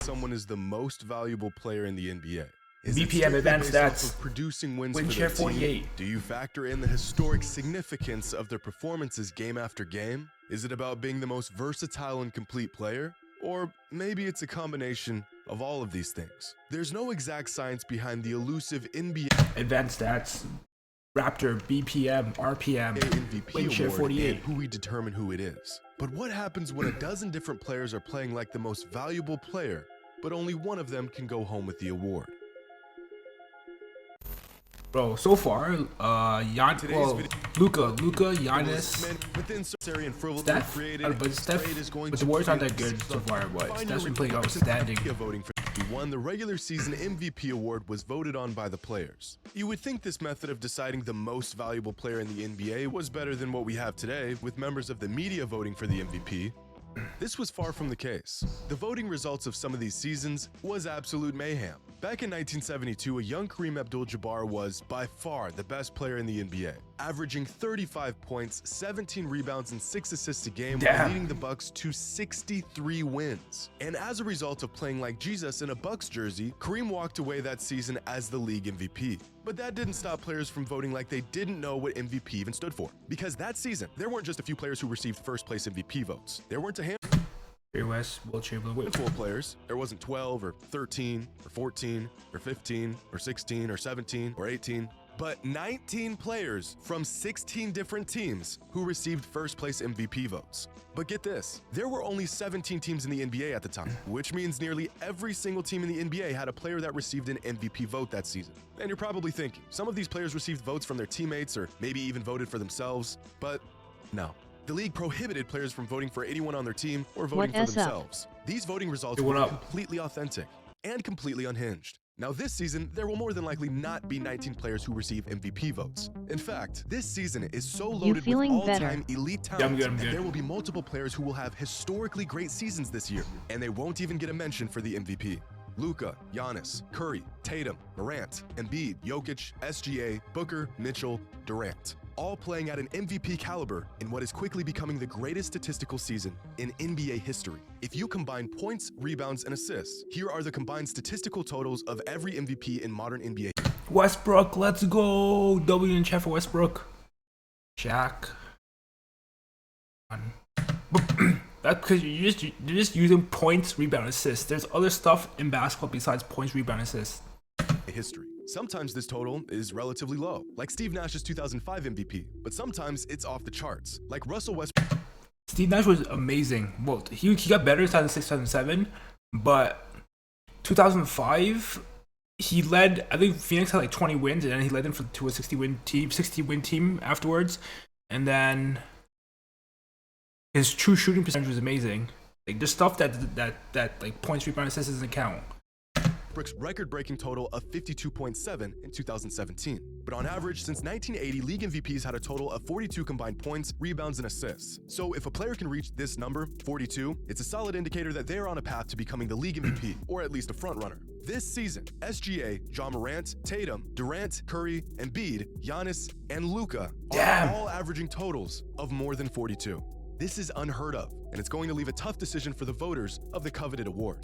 someone is the most valuable player in the NBA? Is BPM advanced stats. Producing wins Win for share their team? 48. Do you factor in the historic significance of their performances game after game? Is it about being the most versatile and complete player? Or maybe it's a combination of all of these things. There's no exact science behind the elusive NBA Advanced stats. Raptor, BPM, RPM, MVP win share award 48. and who we determine who it is. But what happens when a dozen different players are playing like the most valuable player, but only one of them can go home with the award? Bro, so far, Luka, Giannis, Steph, but the Warriors aren't that good so far, but Steph's been playing outstanding. Voting for who won the regular season MVP award was voted on by the players. You would think this method of deciding the most valuable player in the NBA was better than what we have today, with members of the media voting for the MVP. This was far from the case. The voting results of some of these seasons was absolute mayhem. Back in 1972, a young Kareem Abdul-Jabbar was, by far, the best player in the NBA, averaging 35 points, 17 rebounds, and 6 assists a game, while leading the Bucks to 63 wins. And as a result of playing like Jesus in a Bucks jersey, Kareem walked away that season as the league MVP. But that didn't stop players from voting like they didn't know what MVP even stood for. Because that season, there weren't just a few players who received first-place MVP votes. There weren't a handful of players. There wasn't 12 or 13 or 14 or 15 or 16 or 17 or 18, but 19 players from 16 different teams who received first-place MVP votes. But get this, there were only 17 teams in the NBA at the time, which means nearly every single team in the NBA had a player that received an MVP vote that season. And you're probably thinking, some of these players received votes from their teammates or maybe even voted for themselves, but no. The league prohibited players from voting for anyone on their team or voting for themselves. These voting results were completely authentic and completely unhinged. Now this season, there will more than likely not be 19 players who receive MVP votes. In fact, this season is so loaded with all-time elite talent that there will be multiple players who will have historically great seasons this year, and they won't even get a mention for the MVP. Luka, Giannis, Curry, Tatum, Morant, Embiid, Jokic, SGA, Booker, Mitchell, Durant. All playing at an MVP caliber in what is quickly becoming the greatest statistical season in NBA history. If you combine points, rebounds, and assists, here are the combined statistical totals of every MVP in modern NBA. Westbrook, let's go! W in chat for Westbrook. Shaq. That's because you're just using points, rebound, assists. There's other stuff in basketball besides points, rebound, assists. History. Sometimes this total is relatively low, like Steve Nash's 2005 MVP, but sometimes it's off the charts, like Russell Westbrook. Steve Nash was amazing. Well, he got better in 2006, 2007, but 2005, he led, I think Phoenix had like 20 wins, and then he led them to a 60-win team afterwards, and then his true shooting percentage was amazing. Like, there's stuff that like points, rebound, assists doesn't count. Westbrook's record-breaking total of 52.7 in 2017. But on average, since 1980, league MVPs had a total of 42 combined points, rebounds, and assists. So if a player can reach this number, 42, it's a solid indicator that they are on a path to becoming the league MVP, or at least a frontrunner. This season, SGA, John Morant, Tatum, Durant, Curry, Embiid, Giannis, and Luka are all averaging totals of more than 42. This is unheard of, and it's going to leave a tough decision for the voters of the coveted award.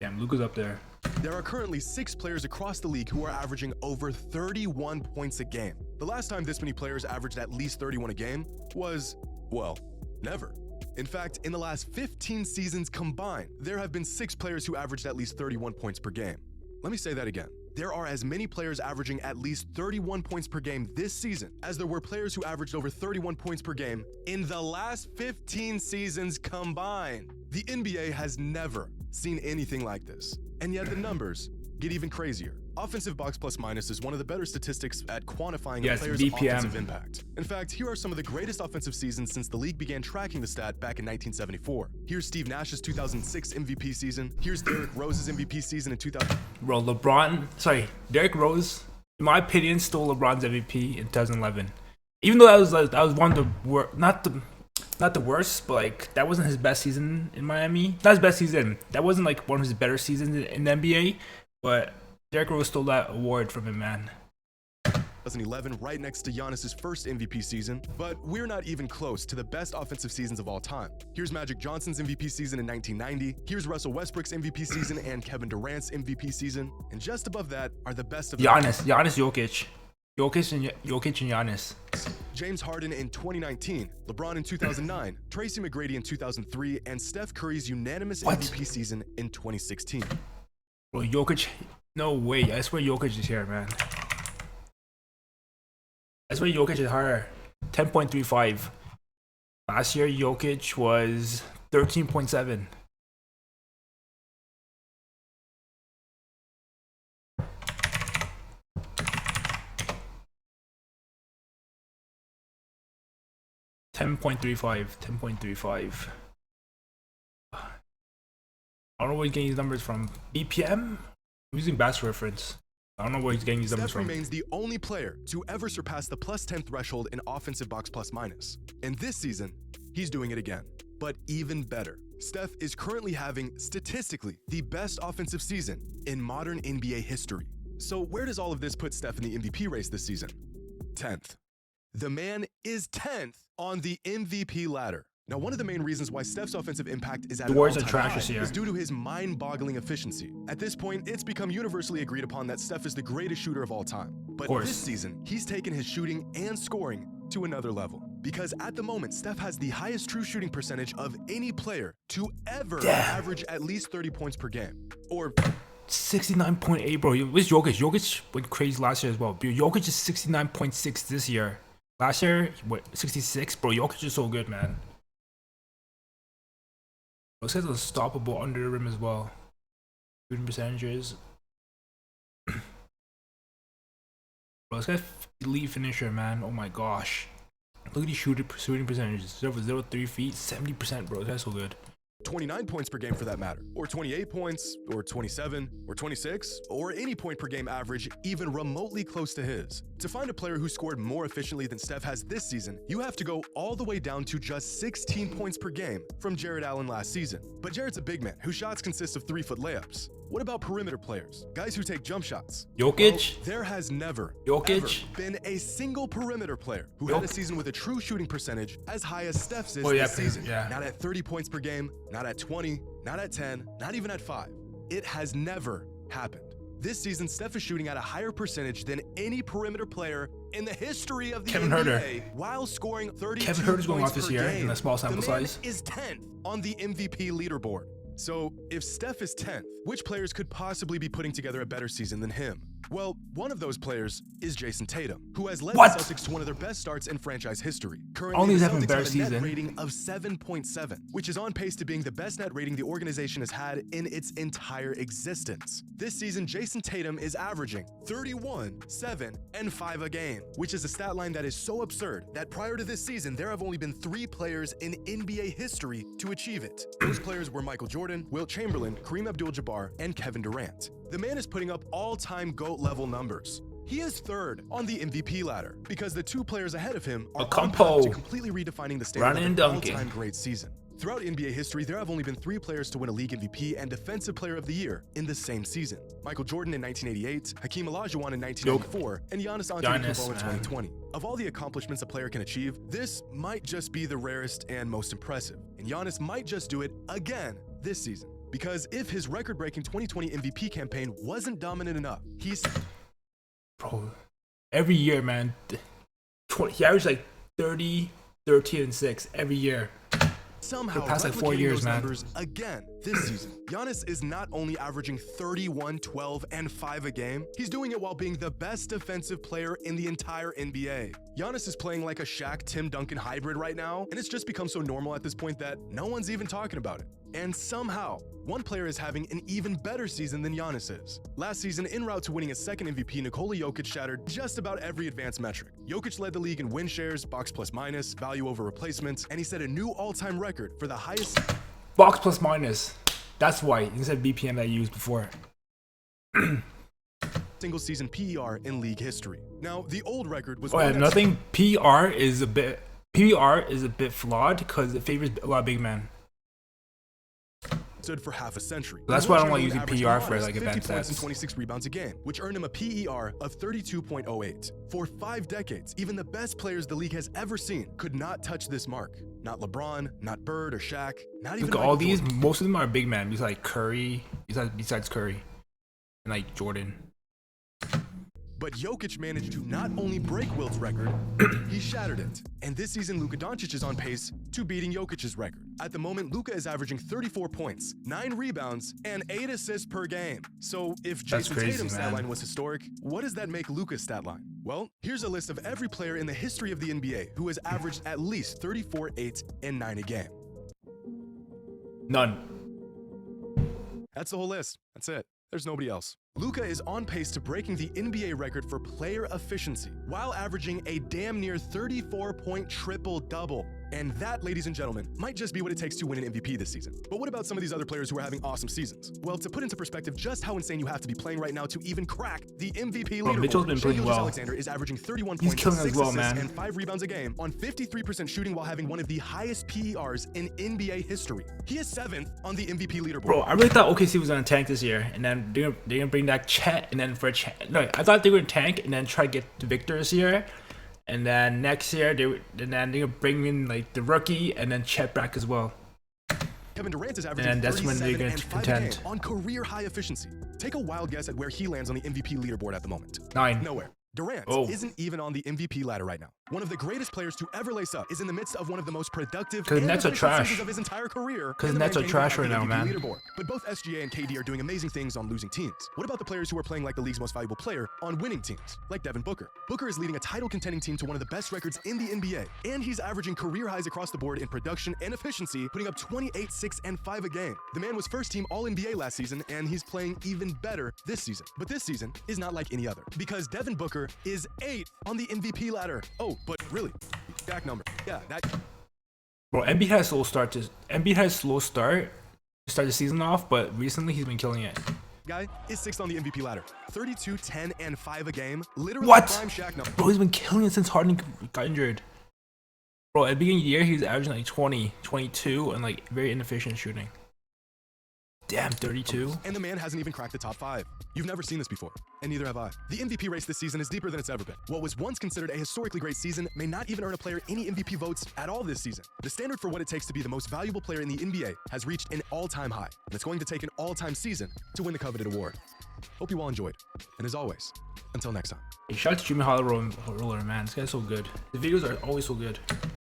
Damn, Luka's up there. There are currently 6 players across the league who are averaging over 31 points a game. The last time this many players averaged at least 31 a game was, well, never. In fact, in the last 15 seasons combined, there have been 6 players who averaged at least 31 points per game. Let me say that again. There are as many players averaging at least 31 points per game this season as there were players who averaged over 31 points per game in the last 15 seasons combined. The NBA has never seen anything like this, and yet the numbers get even crazier. Offensive box plus minus is one of the better statistics at quantifying a player's offensive impact. In fact, here are some of the greatest offensive seasons since the league began tracking the stat back in 1974. Here's Steve Nash's 2006 MVP season. Here's Derrick Rose's MVP season in 2000. Bro, Derrick Rose, in my opinion, stole LeBron's MVP in 2011. Even though that was one of the worst, not the worst, but like that wasn't his best season in Miami. Not his best season. That wasn't like one of his better seasons in the NBA, but Derrick Rose stole that award from him, man. 2011, right next to Giannis's first MVP season, but we're not even close to the best offensive seasons of all time. Here's Magic Johnson's MVP season in 1990, here's Russell Westbrook's MVP season and Kevin Durant's MVP season, and just above that are the best of Giannis, Jokic and Giannis. James Harden in 2019, LeBron in 2009, Tracy McGrady in 2003, and Steph Curry's unanimous MVP season in 2016. Bro, Jokic, no way. I swear Jokic is here, man. I swear Jokic is higher. 10.35. Last year, Jokic was 13.7. $10.35. I don't know where he's getting these numbers from. BPM? I'm using Bass reference. I don't know where he's getting these numbers Steph from. remains the only player to ever surpass the +10 threshold in offensive box plus minus. And this season, he's doing it again. But even better, Steph is currently having, statistically, the best offensive season in modern NBA history. So where does all of this put Steph in the MVP race this season? 10th. The man is 10th on the MVP ladder. Now, one of the main reasons why Steph's offensive impact is at an all-time high is due to his mind-boggling efficiency. At this point, it's become universally agreed upon that Steph is the greatest shooter of all time. But this season, he's taken his shooting and scoring to another level. Because at the moment, Steph has the highest true shooting percentage of any player to ever average at least 30 points per game. Or 69.8, bro. Where's Jokic? Jokic went crazy last year as well. Jokic is 69.6 this year. Last year, what, 66? Bro, Jokic is so good, man. Looks like unstoppable under the rim as well. Shooting percentages. Bro, this guy's elite finisher, man. Oh my gosh. Look at these shooting percentages. 0 3 feet, 70%, bro. That's so good. 29 points per game for that matter, or 28 points, or 27, or 26, or any point per game average even remotely close to his. To find a player who scored more efficiently than Steph has this season, you have to go all the way down to just 16 points per game from Jared Allen last season. But Jared's a big man whose shots consist of 3-foot layups. What about perimeter players? Guys who take jump shots? Jokic? Well, there has never ever been a single perimeter player who had a season with a true shooting percentage as high as Steph's is this season. Not at 30 points per game, not at 20, not at 10, not even at 5. It has never happened. This season, Steph is shooting at a higher percentage than any perimeter player in the history of the NBA while scoring 32 Kevin Huerter's going off points this per year game. in a small sample The man size. is 10th on the MVP leaderboard. So, if Steph is 10th, which players could possibly be putting together a better season than him? Well, one of those players is Jason Tatum, who has led the Celtics to one of their best starts in franchise history. Currently, the Celtics have a net rating of 7.7, which is on pace to being the best net rating the organization has had in its entire existence. This season, Jason Tatum is averaging 31, 7, and 5 a game, which is a stat line that is so absurd that prior to this season, there have only been 3 players in NBA history to achieve it. Those players were Michael Jordan, Wilt Chamberlain, Kareem Abdul-Jabbar, and Kevin Durant. The man is putting up all-time GOAT-level numbers. He is 3rd on the MVP ladder because the 2 players ahead of him are on path to completely redefining the standard of an all-time great season. Throughout NBA history, there have only been 3 players to win a league MVP and Defensive Player of the Year in the same season. Michael Jordan in 1988, Hakeem Olajuwon in 1994, and Giannis Antetokounmpo in 2020. Of all the accomplishments a player can achieve, this might just be the rarest and most impressive. And Giannis might just do it again this season. Because if his record-breaking 2020 MVP campaign wasn't dominant enough, he's... Bro, every year, man. He averaged like 30, 13, and 6 every year. Somehow past like 4 years, man. Numbers again this season. Giannis is not only averaging 31, 12, and 5 a game, he's doing it while being the best defensive player in the entire NBA. Giannis is playing like a Shaq-Tim Duncan hybrid right now, and it's just become so normal at this point that no one's even talking about it. And somehow, one player is having an even better season than Giannis is. Last season, en route to winning a second MVP, Nikola Jokic shattered just about every advanced metric. Jokic led the league in win shares, box plus minus, value over replacements, and he set a new all-time record for the highest... Box plus minus. That's why, instead of BPM that I used before. single season PER in league history. Now, the old record was... nothing. PER is a bit flawed because it favors a lot of big men. stood for half a century. That's why I don't like using PER for like advanced 50 points and stats. 26 rebounds a game, which earned him a PER of 32.08. For 5 decades, even the best players the league has ever seen could not touch this mark. Not LeBron, not Bird or Shaq, not even Look at Michael all these. Jordan. Most of them are big men. Besides Curry, besides Curry, and like Jordan. But Jokic managed to not only break Wilt's record, he shattered it. And this season, Luka Doncic is on pace to beating Jokic's record. At the moment, Luka is averaging 34 points, 9 rebounds, and 8 assists per game. So if Jason Tatum's stat line was historic, what does that make Luka's stat line? Well, here's a list of every player in the history of the NBA who has averaged at least 34, 8, and 9 a game. None. That's the whole list. That's it. There's nobody else. Luka is on pace to breaking the NBA record for player efficiency while averaging a damn near 34-point triple-double. And that, ladies and gentlemen, might just be what it takes to win an MVP this season. But what about some of these other players who are having awesome seasons? Well, to put into perspective just how insane you have to be playing right now to even crack the MVP leaderboard, Mitchell's been playing well. Alexander is averaging 31 He's points, killing 6 as well, assists, man. and 5 rebounds a game on 53% shooting while having one of the highest PERs in NBA history. He is 7th on the MVP leaderboard. Bro, I really thought OKC was gonna tank this year, and then they're gonna bring back Chet, and then for Chet, no, I thought they were gonna tank and then try to get the Victor this year, and then next year they're gonna bring in like the rookie and then Chet back as well. Kevin Durant is averaging And that's when they're 37 gonna and 5 contend. game on career high efficiency. Take a wild guess at where he lands on the MVP leaderboard at the moment. 9. Nowhere. Durant isn't even on the MVP ladder right now. One of the greatest players to ever lace up is in the midst of one of the most productive and Nets are efficient trash. seasons of his entire career. Because and the Nets man are can't trash even right now, crack the man. MVP leaderboard. But both SGA and KD are doing amazing things on losing teams. What about the players who are playing like the league's most valuable player on winning teams, like Devin Booker? Booker is leading a title-contending team to one of the best records in the NBA, and he's averaging career highs across the board in production and efficiency, putting up 28, 6, and 5 a game. The man was first-team All-NBA last season, and he's playing even better this season. But this season is not like any other, because Devin Booker is 8th on the MVP ladder. Oh, but really, exact number. Yeah, that. Bro, Embiid had a slow start to start the season off, but recently he's been killing it. Guy is 6th on the MVP ladder. 32, 10, and 5 a game. Literally What? prime Shaq number. Bro, he's been killing it since Harden got injured. Bro, at the beginning of the year, he was averaging like 20, 22, and like very inefficient shooting. Damn, 32. And the man hasn't even cracked the top 5. You've never seen this before, and neither have I. The MVP race this season is deeper than it's ever been. What was once considered a historically great season may not even earn a player any MVP votes at all this season. The standard for what it takes to be the most valuable player in the NBA has reached an all-time high, and it's going to take an all-time season to win the coveted award. Hope you all enjoyed, and as always, until next time. Hey, shout out to JxmyHighroller, man. This guy's so good. The videos are always so good.